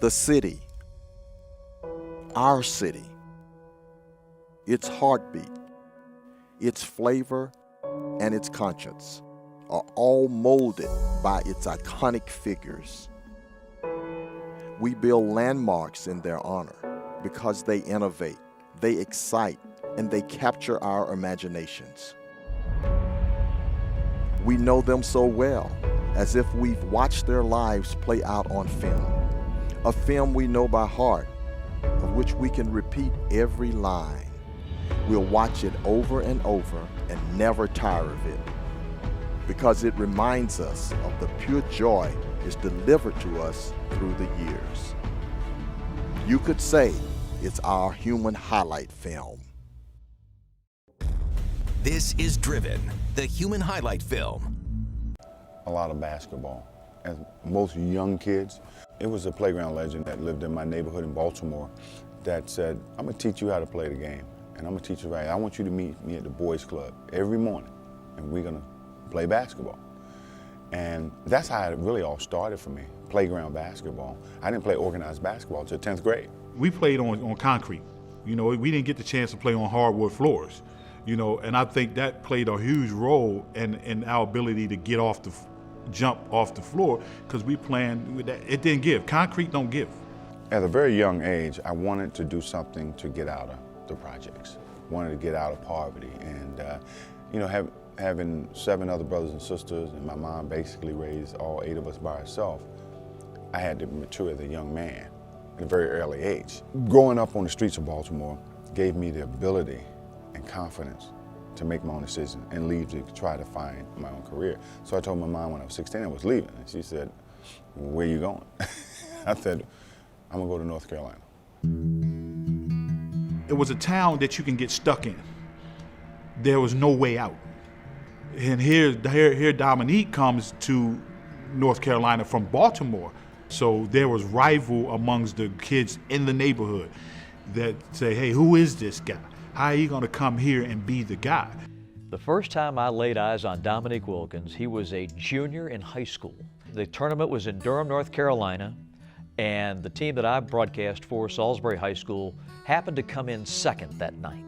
The city, our city, its heartbeat, its flavor, and its conscience are all molded by its iconic figures. We build landmarks in their honor because they innovate, they excite, and they capture our imaginations. We know them so well, as if we've watched their lives play out on film, a film we know by heart, of which we can repeat every line. We'll watch it over and over and never tire of it, because it reminds us of the pure joy is delivered to us through the years. You could say it's our human highlight film. This is Driven, the human highlight film. A lot of basketball. As most young kids, it was a playground legend that lived in my neighborhood in Baltimore that said, I'm gonna teach you how to play the game, and I'm gonna teach you right. I want you to meet me at the boys club every morning, and we're gonna play basketball. And that's how it really all started for me, playground basketball. I didn't play organized basketball until 10th grade. We played on concrete. You know, we didn't get the chance to play on hardwood floors. You know, and I think that played a huge role in our ability to get off the jump off the floor, because we planned with that. It didn't give. Concrete don't give. At a very young age, I wanted to do something to get out of the projects. Wanted to get out of poverty, and you know, having 7 other brothers and sisters, and my mom basically raised all 8 of us by herself, I had to mature as a young man at a very early age. Growing up on the streets of Baltimore gave me the ability and confidence to make my own decisions and leave to try to find my own career. So I told my mom when I was 16 I was leaving, and she said, where you going? I said, I'm gonna go to North Carolina. It was a town that you can get stuck in. There was no way out. And here Dominique comes to North Carolina from Baltimore. So there was rival amongst the kids in the neighborhood that say, hey, who is this guy? How are you gonna come here and be the guy? The first time I laid eyes on Dominique Wilkins, he was a junior in high school. The tournament was in Durham, North Carolina, and the team that I broadcast for, Salisbury High School, happened to come in second that night.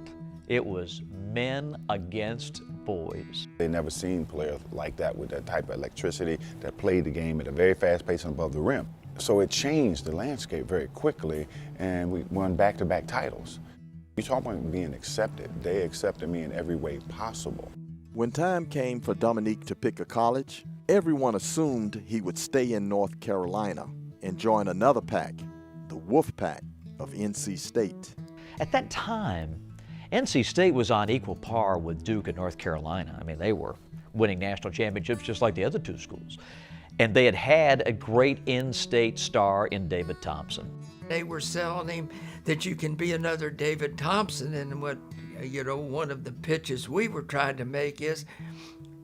It was men against boys. They never seen players like that with that type of electricity that played the game at a very fast pace and above the rim. So it changed the landscape very quickly, and we won back-to-back titles. You talk about being accepted. They accepted me in every way possible. When time came for Dominique to pick a college, everyone assumed he would stay in North Carolina and join another pack, the Wolf Pack of NC State. At that time, NC State was on equal par with Duke and North Carolina. I mean, they were winning national championships just like the other 2 schools. And they had had a great in-state star in David Thompson. They were selling him that you can be another David Thompson, and what, you know, one of the pitches we were trying to make is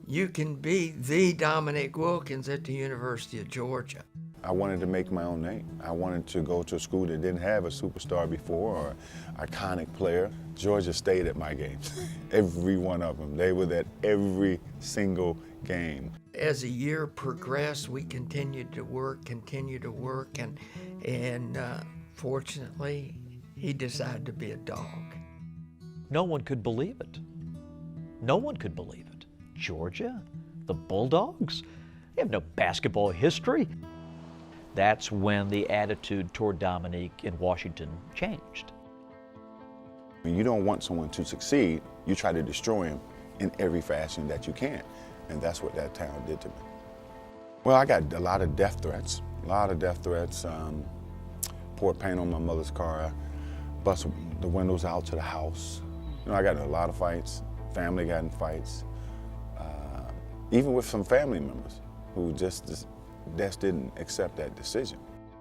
you can be the Dominique Wilkins at the University of Georgia. I wanted to make my own name. I wanted to go to a school that didn't have a superstar before or iconic player. Georgia stayed at my games, every one of them. They were at every single game. As the year progressed, we continued to work, and fortunately, he decided to be a dog. No one could believe it. No one could believe it. Georgia? The Bulldogs? They have no basketball history. That's when the attitude toward Dominique in Washington changed. When you don't want someone to succeed, you try to destroy him in every fashion that you can. And that's what that town did to me. Well, I got a lot of death threats. Poured paint on my mother's car, bust the windows out to the house. You know, I got in a lot of fights. Family got in fights. Even with some family members who just didn't accept that decision.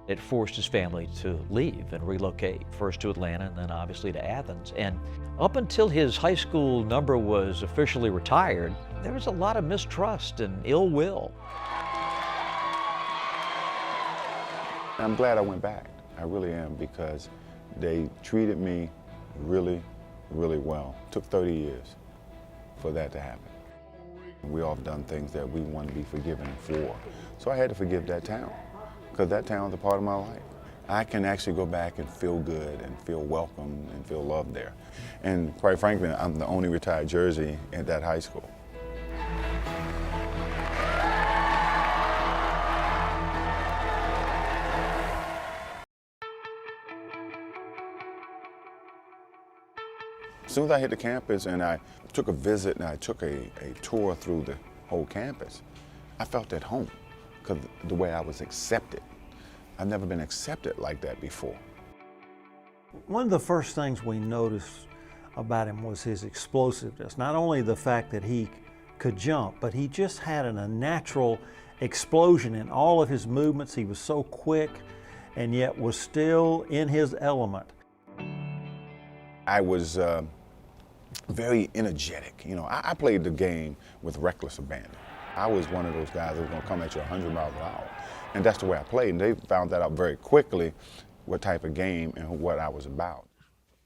It forced his family to leave and relocate, first to Atlanta and then obviously to Athens. And up until his high school number was officially retired, there was a lot of mistrust and ill will. I'm glad I went back. I really am, because they treated me really, really well. It took 30 years for that to happen. We all have done things that we want to be forgiven for. So I had to forgive that town, because that town's a part of my life. I can actually go back and feel good and feel welcome and feel loved there. And quite frankly, I'm the only retired jersey at that high school. As soon as I hit the campus and I took a visit and I took a tour through the whole campus, I felt at home because the way I was accepted. I've never been accepted like that before. One of the first things we noticed about him was his explosiveness. Not only the fact that he could jump, but he just had a natural explosion in all of his movements. He was so quick and yet was still in his element. I was very energetic. You know, I played the game with reckless abandon. I was one of those guys that was going to come at you 100 miles an hour. And that's the way I played. And they found that out very quickly, what type of game and what I was about.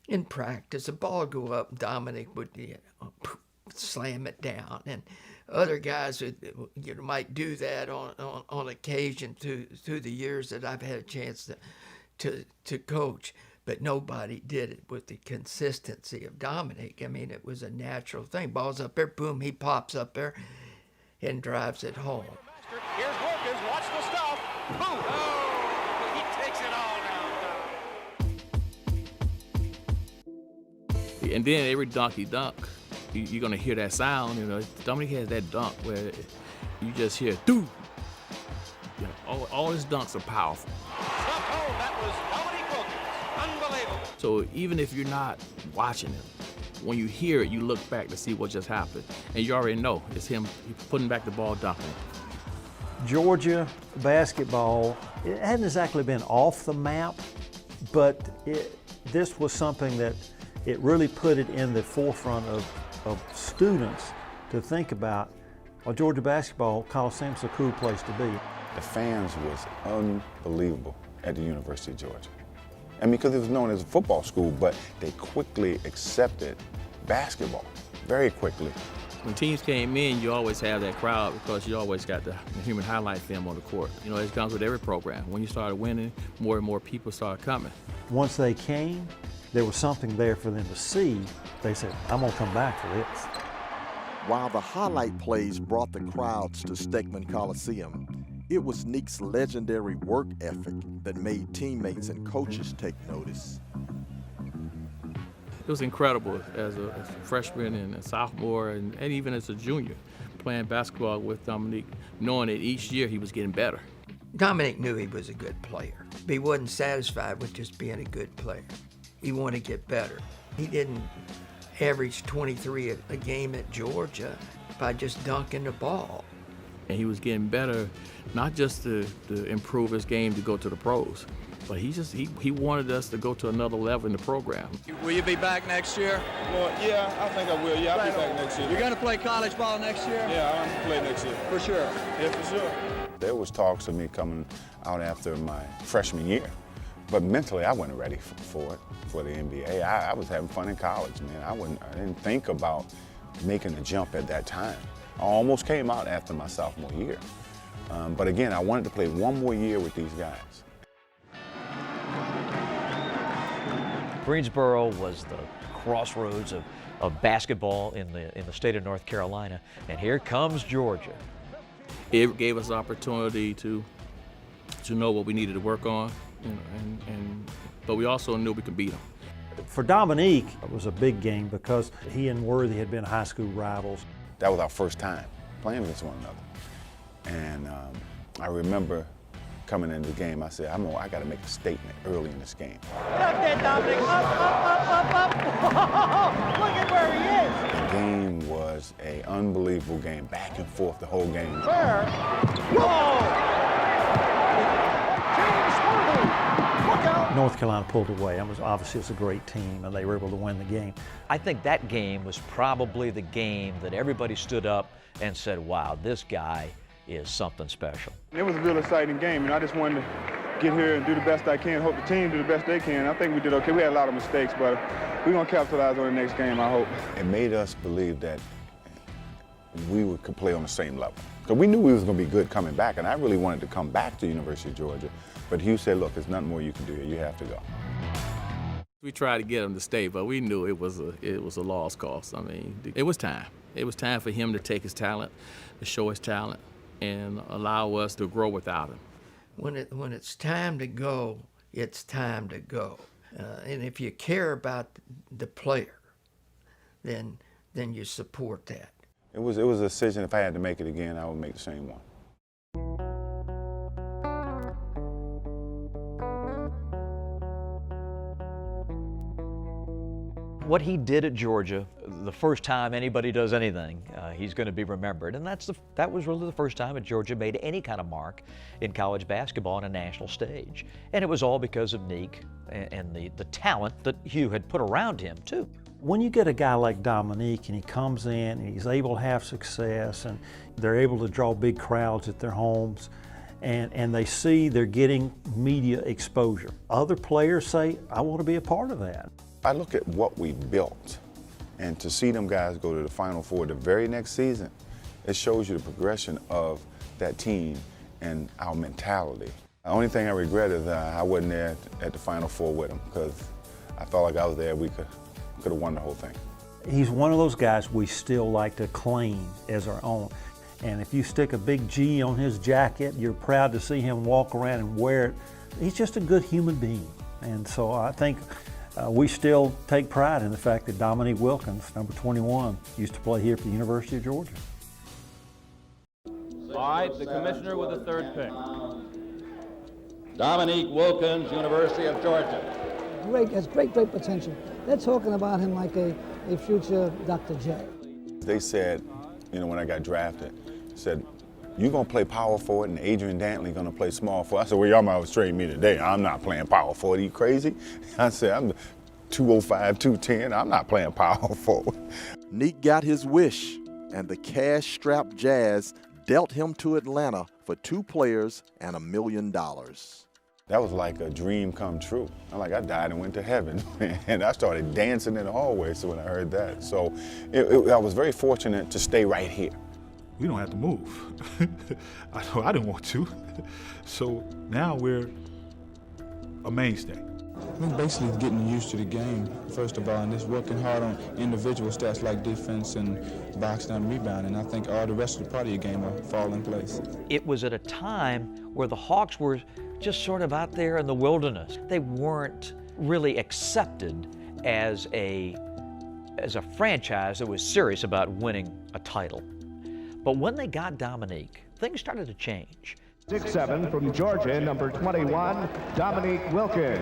In practice, the ball would go up, Dominique would slam it down. And other guys would, might do that on occasion through the years that I've had a chance to coach. But nobody did it with the consistency of Dominique. I mean, it was a natural thing. Ball's up there, boom, he pops up there and drives it home. Here's Wilkins, watch the stuff. Boom! Oh, he takes it all now. And then every dunk he dunk, you're gonna hear that sound. You know, Dominique has that dunk where you just hear doo. You know, all his dunks are powerful. Stuff home. That was Dominique Wilkins. Unbelievable. So even if you're not watching him, when you hear it, you look back to see what just happened, and you already know it's him putting back the ball, dunking. Georgia basketball, it hadn't exactly been off the map, but this was something that it really put it in the forefront of students to think about. Well, Georgia basketball, Coliseum's a cool place to be. The fans was unbelievable at the University of Georgia. I mean, because it was known as a football school, but they quickly accepted basketball, very quickly. When teams came in, you always have that crowd because you always got the human highlight film on the court. You know, it comes with every program. When you started winning, more and more people started coming. Once they came, there was something there for them to see. They said, I'm gonna come back for this. While the highlight plays brought the crowds to Steckman Coliseum, it was Neek's legendary work ethic that made teammates and coaches take notice. It was incredible as a freshman and a sophomore and even as a junior, playing basketball with Dominique, knowing that each year he was getting better. Dominique knew he was a good player. He wasn't satisfied with just being a good player. He wanted to get better. He didn't average 23 a game at Georgia by just dunking the ball. And he was getting better, not just to improve his game to go to the pros, but he wanted us to go to another level in the program. Will you be back next year? Well, yeah, I think I will. Yeah, I'll be back next year. You're going to play college ball next year? Yeah, I'm going to play next year. For sure? Yeah, for sure. There was talks of me coming out after my freshman year, but mentally I wasn't ready for the NBA. I was having fun in college, man. I didn't think about making a jump at that time. I almost came out after my sophomore year. But again, I wanted to play one more year with these guys. Greensboro was the crossroads of basketball in the state of North Carolina, and here comes Georgia. It gave us the opportunity to know what we needed to work on, but we also knew we could beat them. For Dominique, it was a big game because he and Worthy had been high school rivals. That was our first time playing against one another. And I remember coming into the game, I said, I got to make a statement early in this game. Look at Dominic, up. Look at where he is. The game was an unbelievable game, back and forth the whole game. Where? Whoa! Look out! North Carolina pulled away. It was obviously a great team, and they were able to win the game. I think that game was probably the game that everybody stood up and said, wow, this guy is something special. It was a real exciting game, and I just wanted to get here and do the best I can, hope the team do the best they can. I think we did okay. We had a lot of mistakes, but we're going to capitalize on the next game, I hope. It made us believe that could play on the same level. So we knew we was going to be good coming back, and I really wanted to come back to the University of Georgia. But Hugh said, look, there's nothing more you can do here. You have to go. We tried to get him to stay, but we knew it was a lost cause. I mean, it was time. It was time for him to take his talent, to show his talent, and allow us to grow without him. When it's time to go, it's time to go. And if you care about the player, then you support that. It was a decision. If I had to make it again, I would make the same one. What he did at Georgia, the first time anybody does anything, he's going to be remembered. And that was really the first time that Georgia made any kind of mark in college basketball on a national stage. And it was all because of Neek and the talent that Hugh had put around him, too. When you get a guy like Dominique and he comes in and he's able to have success and they're able to draw big crowds at their homes and they see they're getting media exposure, other players say, I want to be a part of that. I look at what we built, and to see them guys go to the Final Four the very next season, it shows you the progression of that team and our mentality. The only thing I regret is I wasn't there at the Final Four with them, because I felt like I was there, we could have won the whole thing. He's one of those guys we still like to claim as our own. And if you stick a big G on his jacket, you're proud to see him walk around and wear it. He's just a good human being. And so I think we still take pride in the fact that Dominique Wilkins, number 21, used to play here for the University of Georgia. All right, the commissioner with the third pick. Dominique Wilkins, University of Georgia. Has great potential. They're talking about him like a future Dr. J. They said, when I got drafted, said, you're going to play power forward and Adrian Dantley going to play small forward. I said, well, y'all might have straightened me today. I'm not playing power forward. Are you crazy? I said, I'm 205, 210. I'm not playing power forward. Neek got his wish, and the cash-strapped Jazz dealt him to Atlanta for 2 players and $1 million. That was like a dream come true. I died and went to heaven. And I started dancing in the hallway when I heard that. So I was very fortunate to stay right here. We don't have to move. I know I didn't want to. So now we're a mainstay. I think basically getting used to the game, first of all, and just working hard on individual stats like defense and boxing and rebounding. I think all the rest of the part of your game will fall in place. It was at a time where the Hawks were just sort of out there in the wilderness. They weren't really accepted as a franchise that was serious about winning a title. But when they got Dominique, things started to change. 6'7" from Georgia, number 21, Dominique Wilkins.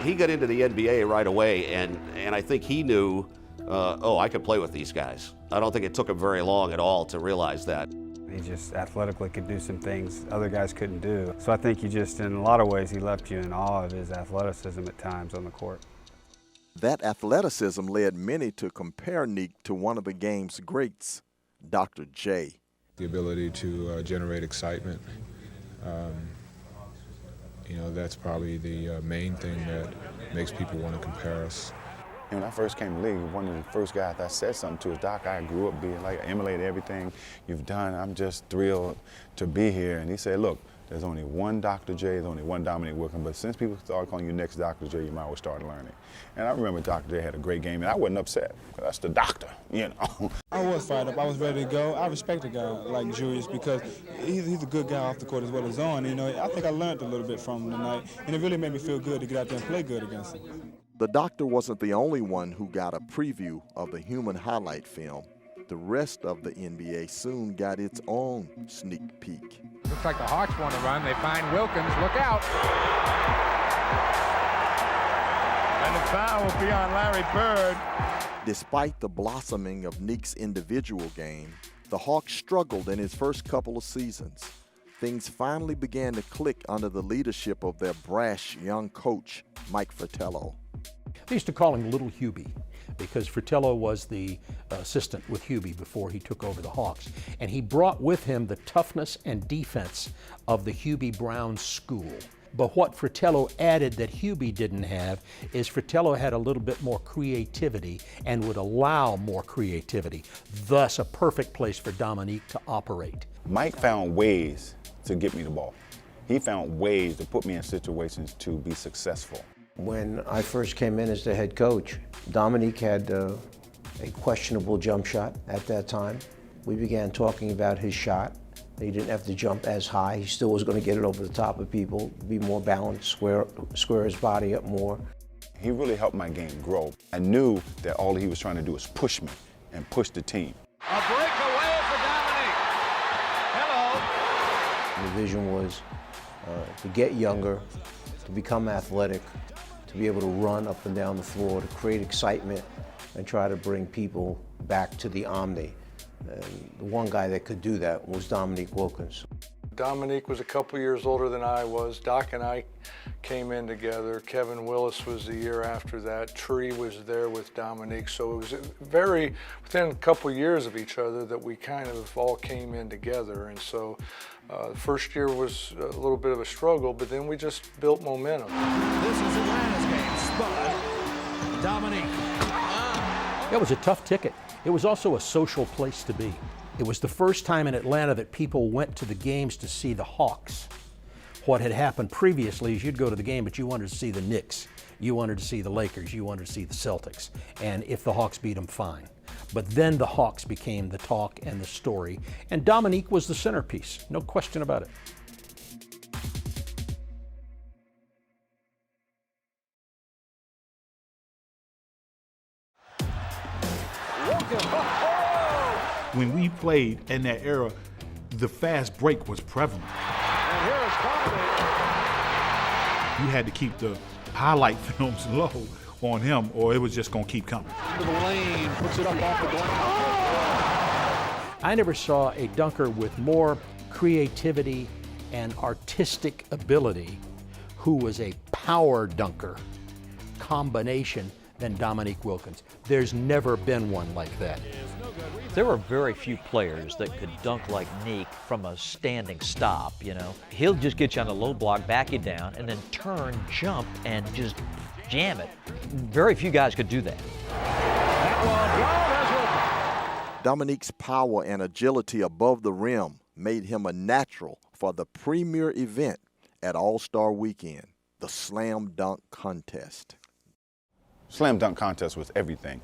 He got into the NBA right away, and I think he knew, I could play with these guys. I don't think it took him very long at all to realize that. He just athletically could do some things other guys couldn't do. So I think in a lot of ways, he left you in awe of his athleticism at times on the court. That athleticism led many to compare Neek to one of the game's greats, Dr. J. The ability to generate excitement, that's probably the main thing that makes people want to compare us. When I first came to the league, one of the first guys I said something to is, Doc, I grew up being I emulated everything you've done. I'm just thrilled to be here. And he said, look, there's only one Dr. J, there's only one Dominique Wilkins, but since people start calling you next Dr. J, you might as well start learning. And I remember Dr. J had a great game, and I wasn't upset, because that's the doctor, I was fired up. I was ready to go. I respect a guy like Julius because he's a good guy off the court as well as on. I think I learned a little bit from him tonight, and it really made me feel good to get out there and play good against him. The doctor wasn't the only one who got a preview of the human highlight film. The rest of the NBA soon got its own sneak peek. Looks like the Hawks want to run. They find Wilkins. Look out. And the foul will be on Larry Bird. Despite the blossoming of Neek's individual game, the Hawks struggled in his first couple of seasons. Things finally began to click under the leadership of their brash young coach, Mike Fratello. They used to call him Little Hubie because Fratello was the assistant with Hubie before he took over the Hawks. And he brought with him the toughness and defense of the Hubie Brown school. But what Fratello added that Hubie didn't have is Fratello had a little bit more creativity and would allow more creativity, thus a perfect place for Dominique to operate. Mike found ways to get me the ball. He found ways to put me in situations to be successful. When I first came in as the head coach, Dominique had a questionable jump shot at that time. We began talking about his shot. He didn't have to jump as high. He still was going to get it over the top of people, be more balanced, square his body up more. He really helped my game grow. I knew that all he was trying to do was push me and push the team. A breakaway for Dominique. Hello. The vision was to get younger, to become athletic, to be able to run up and down the floor, to create excitement, and try to bring people back to the Omni. And the one guy that could do that was Dominique Wilkins. Dominique was a couple years older than I was. Doc and I came in together. Kevin Willis was the year after that. Tree was there with Dominique. So it was within a couple years of each other that we kind of all came in together. And so the first year was a little bit of a struggle, but then we just built momentum. This is Atlanta's game. Spud. Dominique. It was a tough ticket. It was also a social place to be. It was the first time in Atlanta that people went to the games to see the Hawks. What had happened previously is you'd go to the game, but you wanted to see the Knicks. You wanted to see the Lakers. You wanted to see the Celtics. And if the Hawks beat them, fine. But then the Hawks became the talk and the story. And Dominique was the centerpiece, no question about it. When we played in that era, the fast break was prevalent. And here is Dominique. You had to keep the highlight films low on him, or it was just going to keep coming. Into the lane, puts it up off the glass. I never saw a dunker with more creativity and artistic ability who was a power dunker combination than Dominique Wilkins. There's never been one like that. There were very few players that could dunk like Neek from a standing stop, you know. He'll just get you on a low block, back you down, and then turn, jump, and just jam it. Very few guys could do that. Dominique's power and agility above the rim made him a natural for the premier event at All-Star Weekend, the Slam Dunk Contest. Slam Dunk Contest was everything.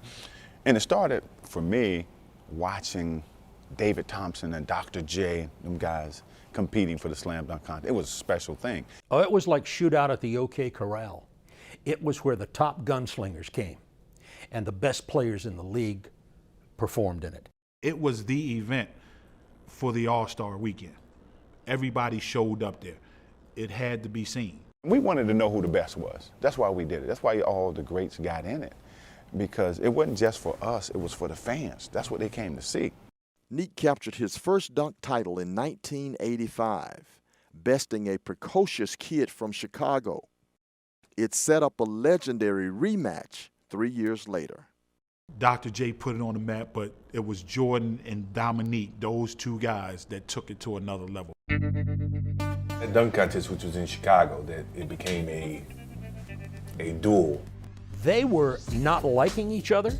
And it started, for me, watching David Thompson and Dr. J, them guys competing for the Slam Dunk Contest. It was a special thing. Oh, it was like shootout at the OK Corral. It was where the top gunslingers came, and the best players in the league performed in it. It was the event for the All-Star Weekend. Everybody showed up there. It had to be seen. We wanted to know who the best was. That's why we did it. That's why all the greats got in it. Because it wasn't just for us, it was for the fans. That's what they came to see. Neek captured his first dunk title in 1985, besting a precocious kid from Chicago. It set up a legendary rematch 3 years later. Dr. J put it on the map, but it was Jordan and Dominique, those two guys, that took it to another level. That dunk contest, which was in Chicago, that it became a duel. They were not liking each other.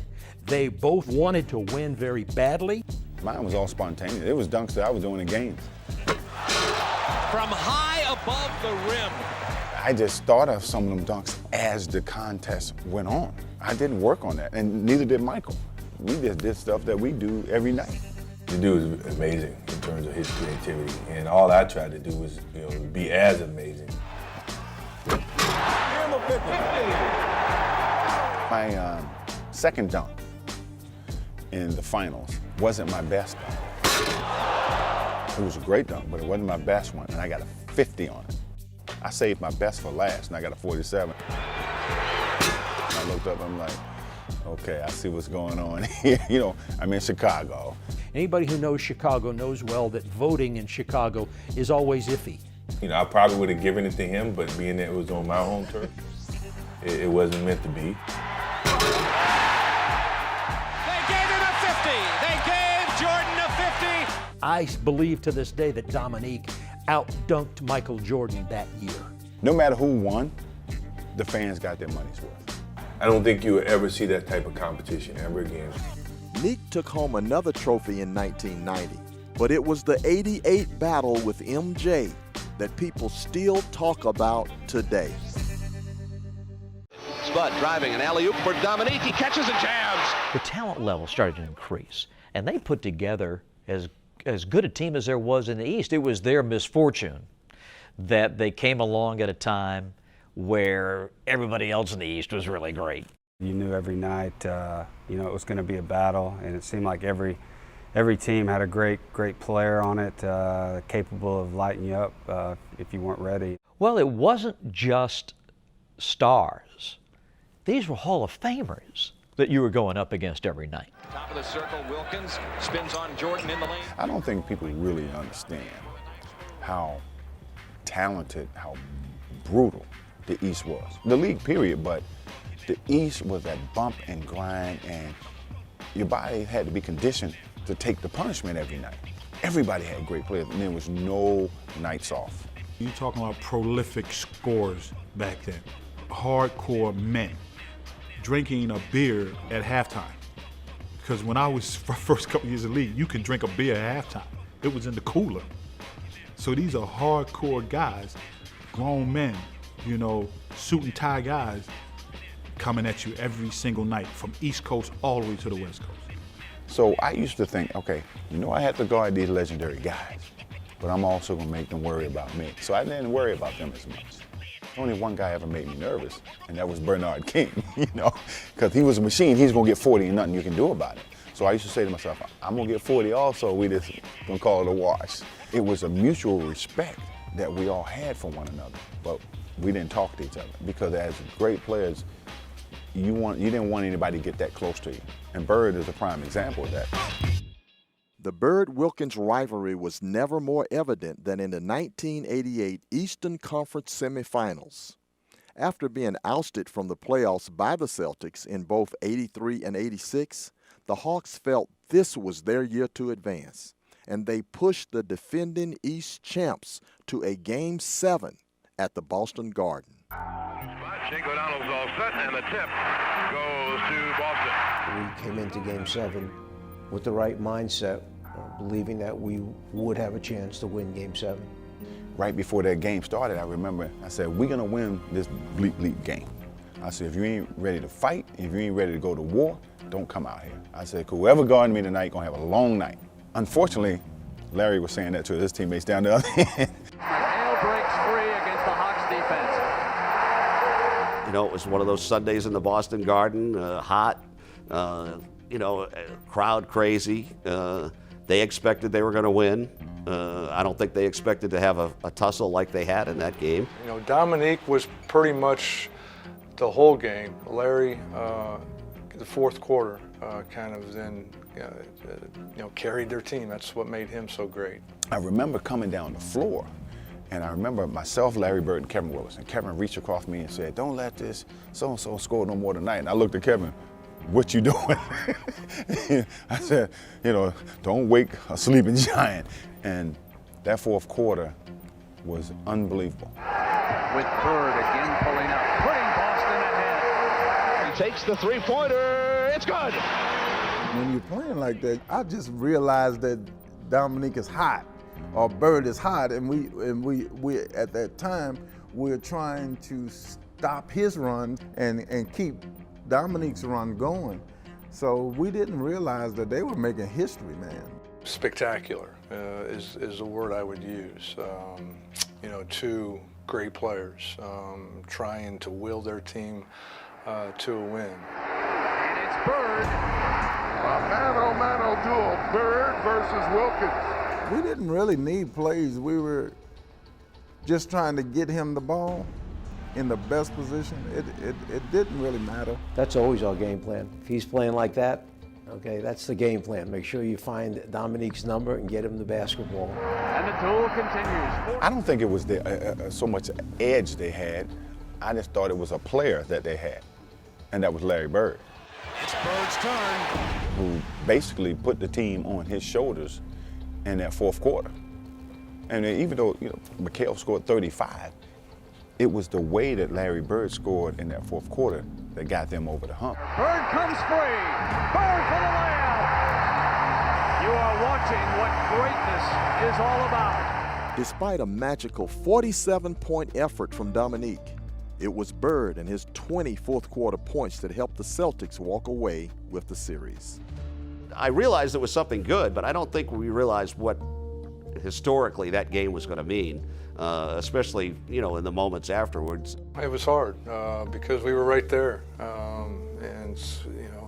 They both wanted to win very badly. Mine was all spontaneous. It was dunks that I was doing in games. From high above the rim. I just thought of some of them dunks as the contest went on. I didn't work on that, and neither did Michael. We just did stuff that we do every night. The dude was amazing in terms of his creativity, and all I tried to do was, be as amazing. My second dunk in the finals wasn't my best dunk. It was a great dunk, but it wasn't my best one, and I got a 50 on it. I saved my best for last, and I got a 47. And I looked up, I'm like, okay, I see what's going on here. I'm in Chicago. Anybody who knows Chicago knows well that voting in Chicago is always iffy. I probably would have given it to him, but being that it was on my home turf, it wasn't meant to be. They gave him a 50. They gave Jordan a 50. I believe to this day that Dominique out-dunked Michael Jordan that year. No matter who won, the fans got their money's worth. I don't think you would ever see that type of competition ever again. Neek took home another trophy in 1990, but it was the '88 battle with MJ that people still talk about today. Spud driving an alley-oop for Dominique. He catches and jams. The talent level started to increase, and they put together as good a team as there was in the East. It was their misfortune that they came along at a time where everybody else in the East was really great. You knew every night, it was going to be a battle, and it seemed like every team had a great player on it, capable of lighting you up if you weren't ready. Well, it wasn't just stars. These were Hall of Famers that you were going up against every night. Top of the circle, Wilkins spins on Jordan in the lane. I don't think people really understand how talented, how brutal the East was. The league, period, but the East was that bump and grind, and your body had to be conditioned to take the punishment every night. Everybody had great players, and there was no nights off. You're talking about prolific scorers back then. Hardcore men drinking a beer at halftime. Because when I was first couple years in the league, you could drink a beer at halftime. It was in the cooler. So these are hardcore guys, grown men, suit and tie guys coming at you every single night from East Coast all the way to the West Coast. So I used to think, okay, I had to guard these legendary guys, but I'm also gonna make them worry about me. So I didn't worry about them as much. Only one guy ever made me nervous, and that was Bernard King, because he was a machine. He's gonna get 40 and nothing you can do about it. So I used to say to myself, I'm gonna get 40 also, we just gonna call it a wash. It was a mutual respect that we all had for one another, but we didn't talk to each other, because as great players, you didn't want anybody to get that close to you. And Bird is a prime example of that. The Bird-Wilkins rivalry was never more evident than in the 1988 Eastern Conference semifinals. After being ousted from the playoffs by the Celtics in both '83 and '86, the Hawks felt this was their year to advance, and they pushed the defending East champs to a Game 7 at the Boston Garden. Shake O'Donnell's all set, and the tip goes to Boston. We came into Game 7 with the right mindset, believing that we would have a chance to win Game 7. Right before that game started, I remember I said, we're gonna win this bleep game. I said, if you ain't ready to fight, if you ain't ready to go to war, don't come out here. I said, whoever guarding me tonight gonna have a long night. Unfortunately, Larry was saying that to his teammates down the other end. Hale breaks free against the Hawks defense. It was one of those Sundays in the Boston Garden, hot, crowd crazy. They expected they were going to win. I don't think they expected to have a tussle like they had in that game. Dominique was pretty much the whole game. Larry, the fourth quarter, kind of then, carried their team. That's what made him so great. I remember coming down the floor, and I remember myself, Larry Bird, and Kevin Willis. And Kevin reached across me and said, don't let this so-and-so score no more tonight. And I looked at Kevin, what you doing? I said, don't wake a sleeping giant. And that fourth quarter was unbelievable. With Bird again pulling up, putting Boston ahead. He takes the three-pointer, it's good. When you're playing like that, I just realized that Dominique is hot, or Bird is hot, and we at that time, we're trying to stop his run and keep Dominique's run going. So we didn't realize that they were making history, man. Spectacular is the word I would use. Two great players trying to will their team to a win. And it's Bird. A mano-mano duel, Bird versus Wilkins. We didn't really need plays. We were just trying to get him the ball in the best position. It didn't really matter. That's always our game plan. If he's playing like that, okay, that's the game plan. Make sure you find Dominique's number and get him the basketball. And the duel continues. I don't think it was so much edge they had. I just thought it was a player that they had, and that was Larry Bird. It's Bird's turn. Who basically put the team on his shoulders in that fourth quarter. And even though, McHale scored 35, It was the way that Larry Bird scored in that fourth quarter that got them over the hump. Bird comes free. Bird for the layup. You are watching what greatness is all about. Despite a magical 47-point effort from Dominique, it was Bird and his 20 fourth quarter points that helped the Celtics walk away with the series. I realized it was something good, but I don't think we realized what historically that game was going to mean, especially, you know, in the moments afterwards. It was hard because we were right there. And, you know,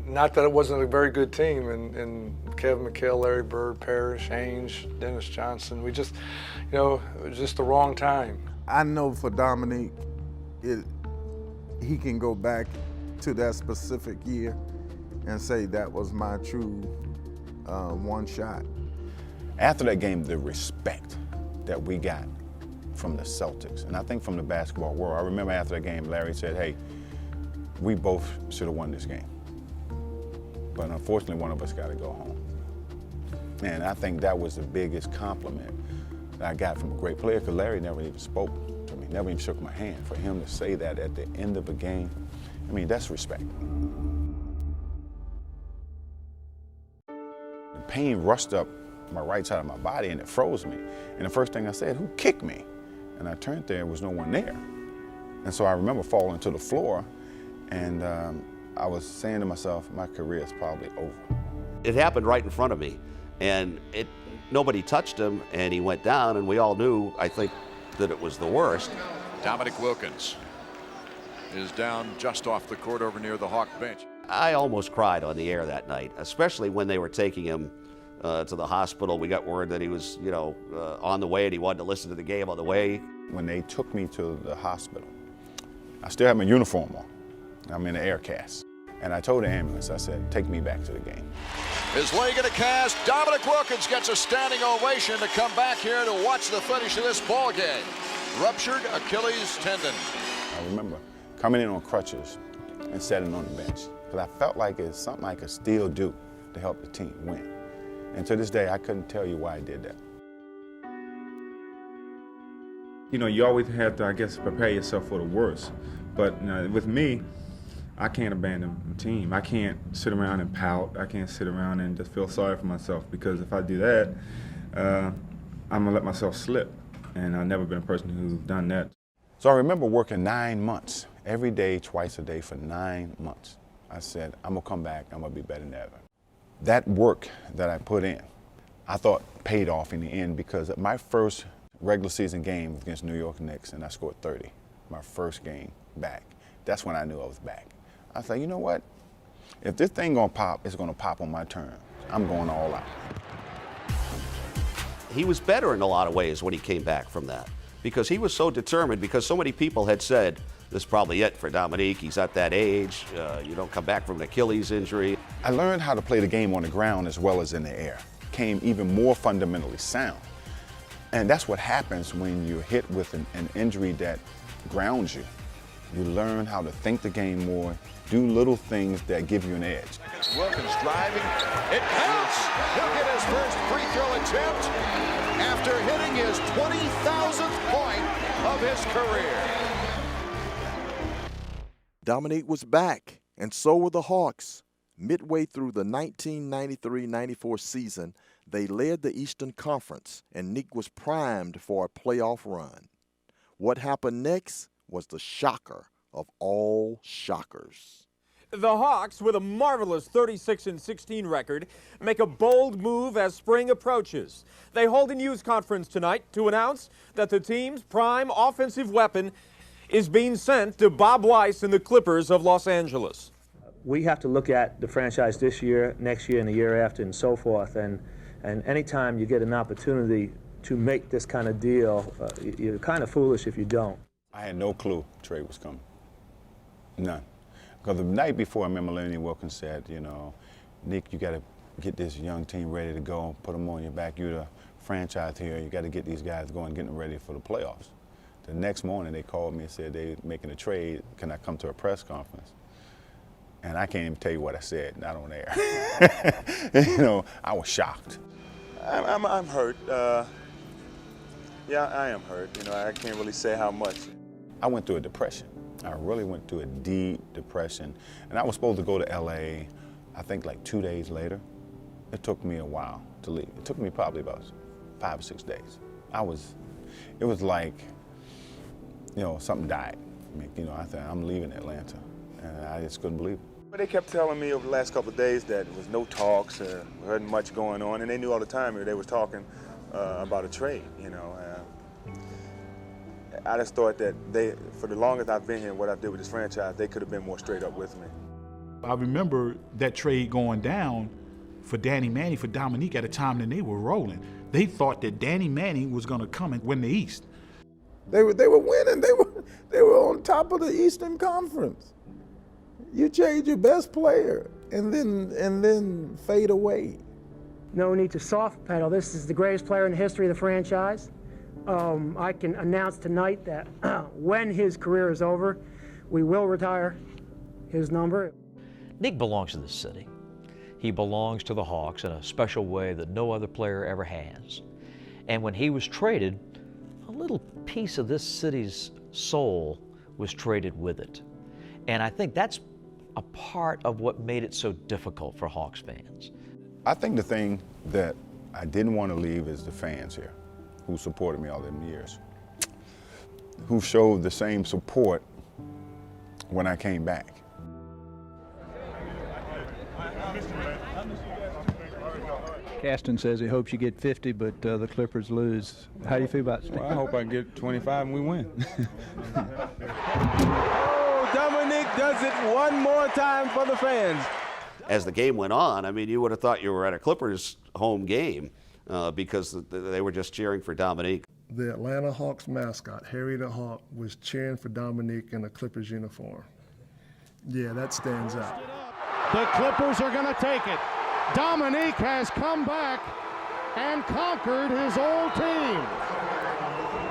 not that it wasn't a very good team. And Kevin McHale, Larry Bird, Parrish, Ainge, Dennis Johnson, we just, you know, it was just the wrong time. I know for Dominique, he can go back to that specific year and say that was my true one shot. After that game, the respect that we got from the Celtics, and I think from the basketball world. I remember after that game, Larry said, hey, we both should have won this game. But unfortunately, one of us got to go home. And I think that was the biggest compliment that I got from a great player, because Larry never even spoke to me, never even shook my hand. For him to say that at the end of a game, I mean, that's respect. The pain rushed up my right side of my body and it froze me. And the first thing I said, who kicked me? And I turned there, was no one there. And so I remember falling to the floor, and I was saying to myself, my career is probably over. It happened right in front of me, and nobody touched him, and he went down, and we all knew, I think, that it was the worst. Dominique Wilkins is down just off the court over near the Hawk bench. I almost cried on the air that night, especially when they were taking him to the hospital. We got word that he was, you know, on the way, and he wanted to listen to the game on the way. When they took me to the hospital, I still had my uniform on. I'm in an air cast. And I told the ambulance, I said, take me back to the game. His leg in a cast. Dominique Wilkins gets a standing ovation to come back here to watch the finish of this ball game. Ruptured Achilles tendon. I remember coming in on crutches and sitting on the bench, because I felt like it's something I could still do to help the team win. And to this day, I couldn't tell you why I did that. You know, you always have to, I guess, prepare yourself for the worst. But with me, I can't abandon the team. I can't sit around and pout. I can't sit around and just feel sorry for myself, because if I do that, I'm gonna let myself slip. And I've never been a person who's done that. So I remember working 9 months, every day, twice a day for 9 months. I said, I'm gonna come back, I'm gonna be better than ever. That work that I put in, I thought paid off in the end, because my first regular season game was against New York Knicks, and I scored 30. My first game back. That's when I knew I was back. I said, you know what? If this thing gonna pop, it's gonna pop on my terms. I'm going all out. He was better in a lot of ways when he came back from that, because he was so determined, because so many people had said, this is probably it for Dominique. He's at that age. You don't come back from an Achilles injury. I learned how to play the game on the ground as well as in the air. Came even more fundamentally sound. And that's what happens when you're hit with an injury that grounds you. You learn how to think the game more, do little things that give you an edge. Wilkins driving. It counts! He'll get his first free throw attempt after hitting his 20,000th point of his career. Dominique was back, and so were the Hawks. Midway through the 1993-94 season, they led the Eastern Conference, and Nick was primed for a playoff run. What happened next was the shocker of all shockers. The Hawks, with a marvelous 36-16 record, make a bold move as spring approaches. They hold a news conference tonight to announce that the team's prime offensive weapon is being sent to Bob Weiss and the Clippers of Los Angeles. We have to look at the franchise this year, next year, and the year after, and so forth. And anytime you get an opportunity to make this kind of deal, you're kind of foolish if you don't. I had no clue trade was coming. None. Because the night before, I remember Dominique Wilkins said, you know, Nick, you got to get this young team ready to go, put them on your back. You're the franchise here. You got to get these guys going, get them ready for the playoffs. The next morning, they called me and said they're making a trade. Can I come to a press conference? And I can't even tell you what I said, not on air. You know, I was shocked. I'm hurt. Yeah, I am hurt. You know, I can't really say how much. I went through a depression. I really went through a deep depression. And I was supposed to go to LA, I think like 2 days later. It took me a while to leave. It took me probably about 5 or 6 days. It was like, you know, something died. I mean, you know, I thought, I'm leaving Atlanta. And I just couldn't believe it. But they kept telling me over the last couple of days that there was no talks, there wasn't much going on, and they knew all the time they was talking about a trade, you know. I just thought that for the longest I've been here, what I did with this franchise, they could have been more straight up with me. I remember that trade going down for Danny Manning, for Dominique, at a time that they were rolling. They thought that Danny Manning was going to come and win the East. They were winning. They were on top of the Eastern Conference. You trade your best player and then fade away. No need to soft pedal. This is the greatest player in the history of the franchise. I can announce tonight that when his career is over, we will retire his number. Nick belongs to this city. He belongs to the Hawks in a special way that no other player ever has. And when he was traded, a little piece of this city's soul was traded with it. And I think that's a part of what made it so difficult for Hawks fans. I think the thing that I didn't want to leave is the fans here who supported me all them years, who showed the same support when I came back. Caston says he hopes you get 50, but the Clippers lose. How do you feel about it? Well, I hope I get 25 and we win. Oh, Dominique does it one more time for the fans. As the game went on, I mean, you would have thought you were at a Clippers home game because they were just cheering for Dominique. The Atlanta Hawks mascot, Harry the Hawk, was cheering for Dominique in a Clippers uniform. Yeah, that stands out. The Clippers are going to take it. Dominique has come back and conquered his old team.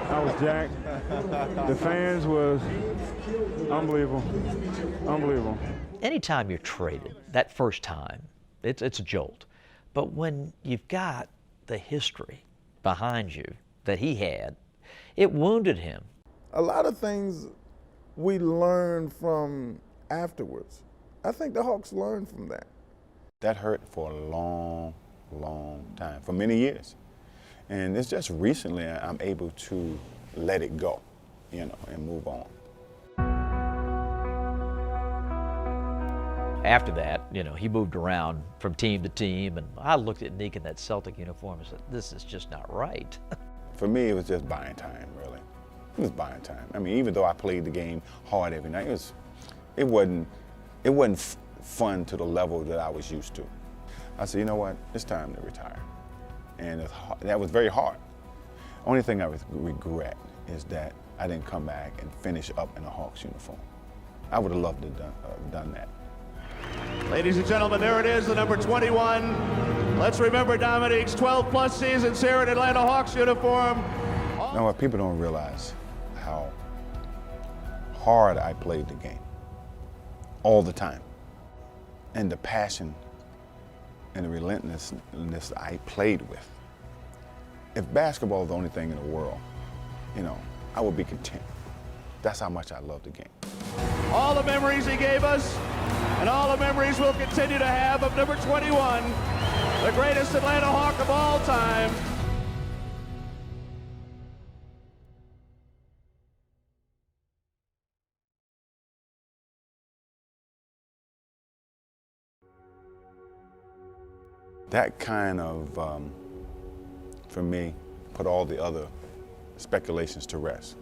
I was jacked. The fans was unbelievable. Unbelievable. Anytime you're traded, that first time, it's a jolt. But when you've got the history behind you that he had, it wounded him. A lot of things we learned from afterwards. I think the Hawks learned from that. That hurt for a long, long time, for many years. And it's just recently I'm able to let it go, you know, and move on. After that, you know, he moved around from team to team, and I looked at Nick in that Celtic uniform and said, this is just not right. For me, it was just buying time, really. It was buying time. I mean, even though I played the game hard every night, it wasn't fun to the level that I was used to. I said, you know what, it's time to retire. And that was very hard. Only thing I regret is that I didn't come back and finish up in a Hawks uniform. I would have loved to have done that. Ladies and gentlemen, there it is, the number 21. Let's remember Dominique's 12-plus seasons here in Atlanta Hawks uniform. Now, what people don't realize how hard I played the game, all the time. And the passion and the relentlessness I played with. If basketball is the only thing in the world, you know, I would be content. That's how much I love the game. All the memories he gave us, and all the memories we'll continue to have of number 21, the greatest Atlanta Hawk of all time. That kind of, for me, put all the other speculations to rest.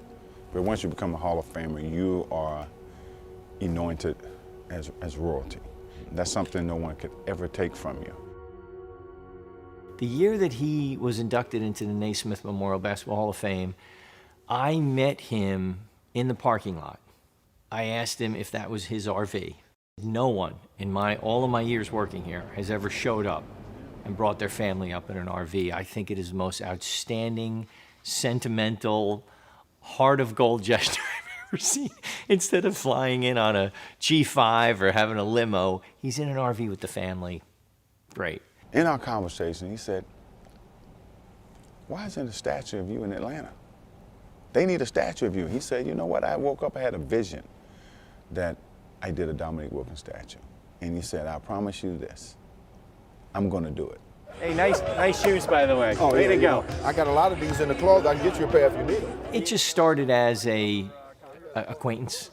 But once you become a Hall of Famer, you are anointed as royalty. That's something no one could ever take from you. The year that he was inducted into the Naismith Memorial Basketball Hall of Fame, I met him in the parking lot. I asked him if that was his RV. No one in all of my years working here has ever showed up and brought their family up in an RV. I think it is the most outstanding, sentimental, heart of gold gesture I've ever seen. Instead of flying in on a G5 or having a limo, he's in an RV with the family. Great. In our conversation, he said, why isn't a statue of you in Atlanta? They need a statue of you. He said, you know what? I woke up, I had a vision that I did a Dominique Wilkins statue. And he said, I promise you this, I'm going to do it. Hey, nice shoes, by the way. Oh, Way to go. I got a lot of these in the closet. I can get you a pair if you need them. It just started as a acquaintance,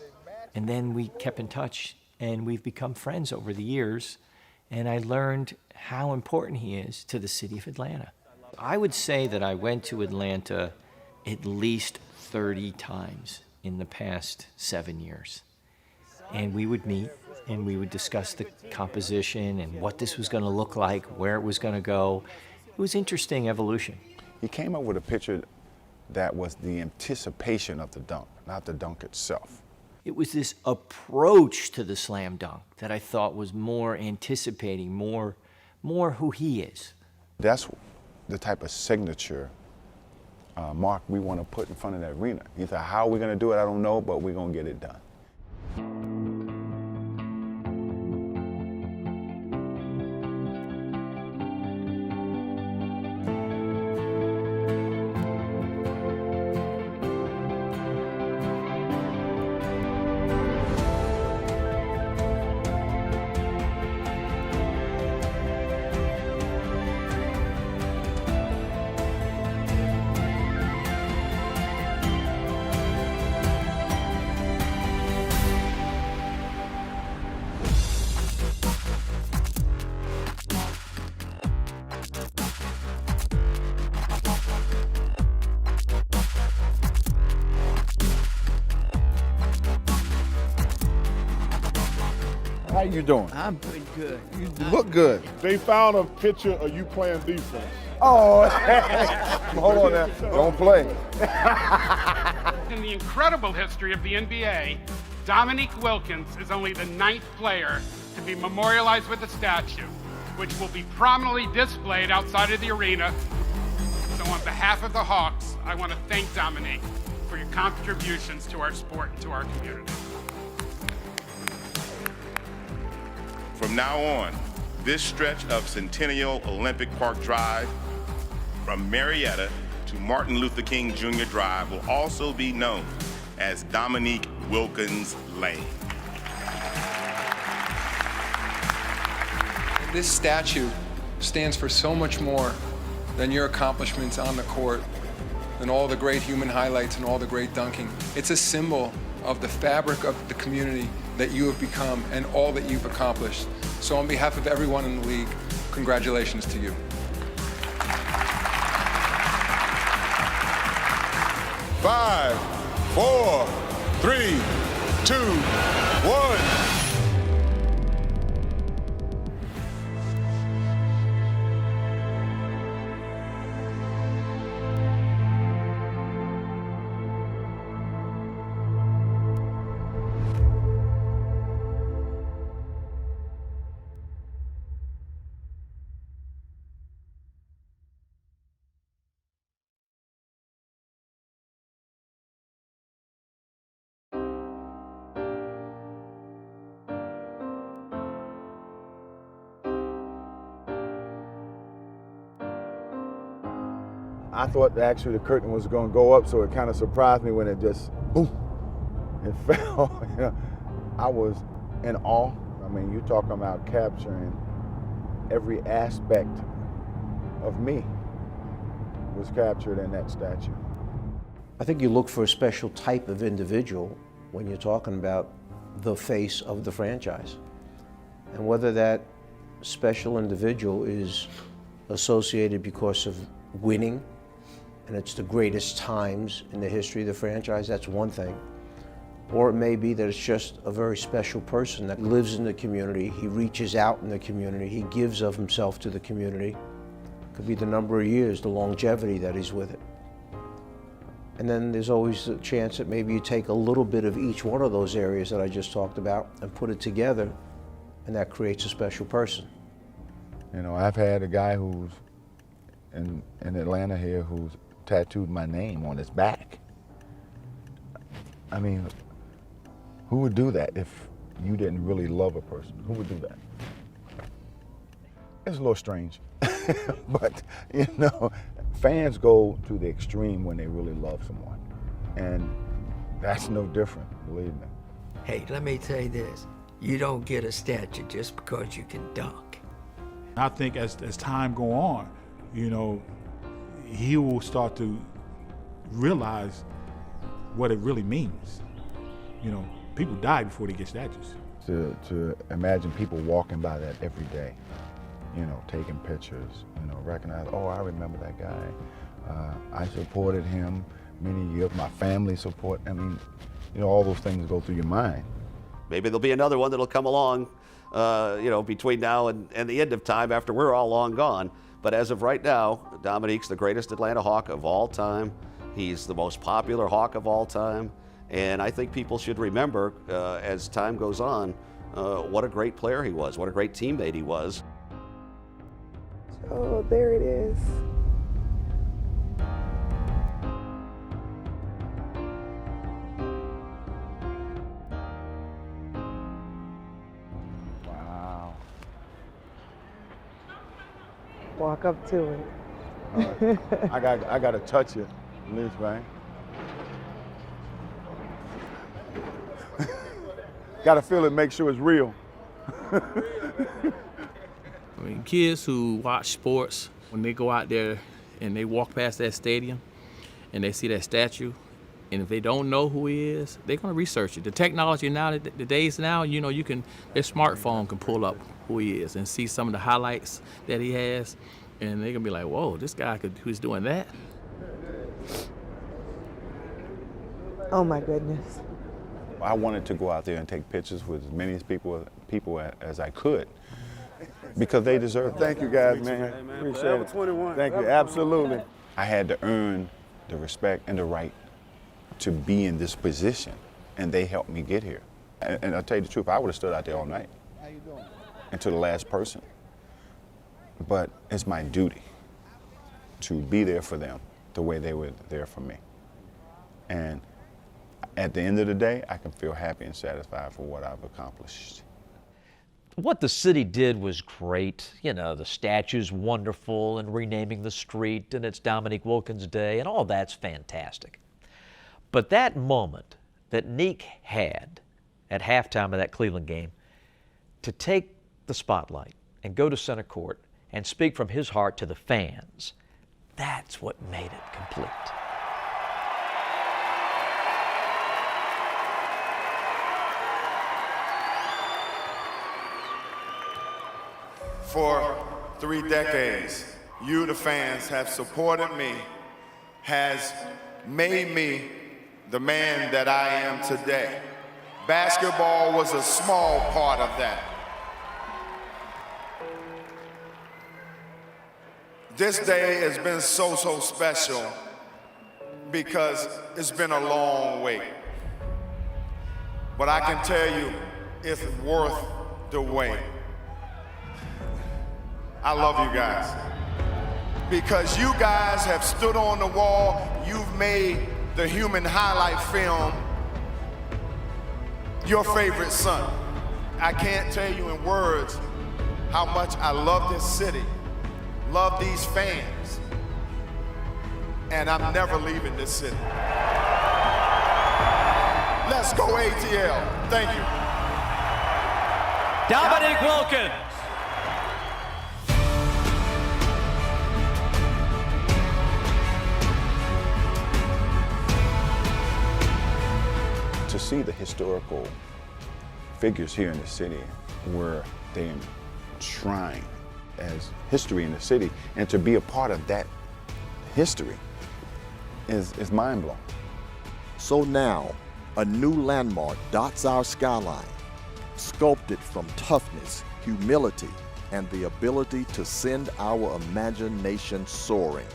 and then we kept in touch, and we've become friends over the years, and I learned how important he is to the city of Atlanta. I would say that I went to Atlanta at least 30 times in the past 7 years, and we would meet, and we would discuss the composition and what this was going to look like, where it was going to go. It was interesting evolution. He came up with a picture that was the anticipation of the dunk, not the dunk itself. It was this approach to the slam dunk that I thought was more anticipating, more who he is. That's the type of signature mark we want to put in front of that arena. He said, how are we going to do it? I don't know, but we're going to get it done. How you doing? I'm pretty good. You look good. They found a picture of you playing defense. Oh, hold on now. Don't play. In the incredible history of the NBA, Dominique Wilkins is only the 9th player to be memorialized with a statue, which will be prominently displayed outside of the arena. So on behalf of the Hawks, I want to thank Dominique for your contributions to our sport and to our community. From now on, this stretch of Centennial Olympic Park Drive from Marietta to Martin Luther King Jr. Drive will also be known as Dominique Wilkins Lane. This statue stands for so much more than your accomplishments on the court, than all the great human highlights and all the great dunking. It's a symbol of the fabric of the community that you have become and all that you've accomplished. So on behalf of everyone in the league, congratulations to you. 5, 4, 3, 2, 1. I thought actually the curtain was going to go up, so it kind of surprised me when it just, boom, it fell. You know, I was in awe. I mean, you're talking about capturing every aspect of me was captured in that statue. I think you look for a special type of individual when you're talking about the face of the franchise. And whether that special individual is associated because of winning, and it's the greatest times in the history of the franchise, that's one thing. Or it may be that it's just a very special person that lives in the community, he reaches out in the community, he gives of himself to the community. Could be the number of years, the longevity that he's with it. And then there's always a chance that maybe you take a little bit of each one of those areas that I just talked about and put it together, and that creates a special person. You know, I've had a guy who's in Atlanta here who's tattooed my name on his back. I mean, who would do that if you didn't really love a person? Who would do that? It's a little strange, but you know, fans go to the extreme when they really love someone. And that's no different, believe me. Hey, let me tell you this. You don't get a statue just because you can dunk. I think as time go on, you know, he will start to realize what it really means. You know, people die before they get statues. To imagine people walking by that every day, you know, taking pictures, you know, recognize, oh, I remember that guy. I supported him many years. My family support. I mean, you know, all those things go through your mind. Maybe there'll be another one that'll come along, you know, between now and the end of time after we're all long gone. But as of right now, Dominique's the greatest Atlanta Hawk of all time. He's the most popular Hawk of all time. And I think people should remember, as time goes on, what a great player he was, what a great teammate he was. Oh, there it is. Wow. Walk up to it. I got to touch it, at least, right? Got to feel it, make sure it's real. I mean, kids who watch sports, when they go out there and they walk past that stadium and they see that statue, and if they don't know who he is, they're gonna research it. The technology now, the days now, you know, their smartphone can pull up who he is and see some of the highlights that he has, and they're gonna be like, whoa, this guy who's doing that. Oh my goodness. I wanted to go out there and take pictures with as many people as I could, because they deserve it. Thank you guys, man. Appreciate it. 21. Thank you, absolutely. I had to earn the respect and the right to be in this position, and they helped me get here. And I'll tell you the truth, I would have stood out there all night. How you doing? And to the last person. But it's my duty to be there for them the way they were there for me. And at the end of the day, I can feel happy and satisfied for what I've accomplished. What the city did was great. You know, the statue's wonderful, and renaming the street, and it's Dominique Wilkins Day, and all that's fantastic. But that moment that Neek had at halftime of that Cleveland game, to take the spotlight and go to center court and speak from his heart to the fans, that's what made it complete. For 3 decades, you, the fans, have supported me, has made me the man that I am today. Basketball was a small part of that. This day has been so special because it's been a long wait. But I can tell you, it's worth the wait. I love you guys. Because you guys have stood on the wall, you've made the human highlight film your favorite son. I can't tell you in words how much I love this city, love these fans, and I'm never leaving this city. Let's go ATL. Thank you. Dominique Wilkins. To see the historical figures here in the city where they enshrine as history in the city, and to be a part of that history is mind-blowing. So now, a new landmark dots our skyline, sculpted from toughness, humility, and the ability to send our imagination soaring.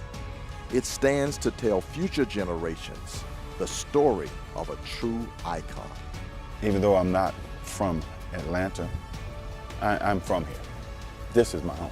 It stands to tell future generations the story of a true icon. Even though I'm not from Atlanta, I'm from here. This is my home.